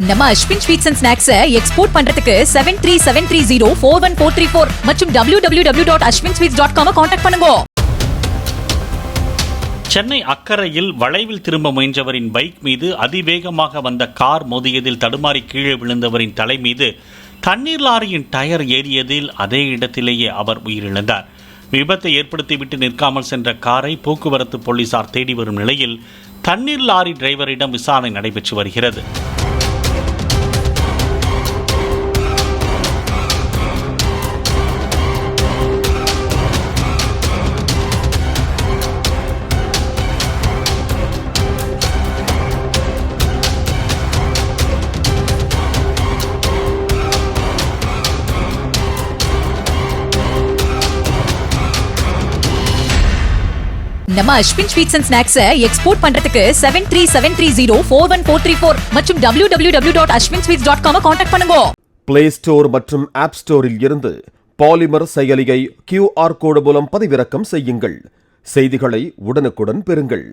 நம்ம Ashwin sweets and snacks export பண்றதுக்கு 7373041434 மற்றும் www.ashwinsweets.com கான்டாக்ட் பண்ணுங்க. சென்னை அக்கரையில் வளைவில் திரும்ப முயன்றவரின் பைக் மீது அதிவேகமாக வந்த கார் மோதியதில் தடுமாறி கீழே விழுந்தவரின் தலை மீது தண்ணீர் லாரியின் டயர் ஏறியதில் அதே இடத்திலேயே அவர் உயிரிழந்தார். விபத்தை ஏற்படுத்திவிட்டு நிற்காமல் சென்ற காரை போக்குவரத்து போலீசார் தேடி வரும் நிலையில் தண்ணீர் லாரி டிரைவரிடம் விசாரணை நடைபெற்று வருகிறது. நம்ம Ashwin sweets and snacks export பண்றதுக்கு 7373041434 மற்றும் www.ashwinsweets.com கான்டாக்ட் பண்ணுங்க. பிளே ஸ்டோர் மற்றும் ஆப் ஸ்டோரில் இருந்து பாலிமர் செயலியை QR கோடு மூலம் பதிவிறக்கம் செய்யுங்கள். செய்திகளை உடனுக்குடன் பெறுங்கள்.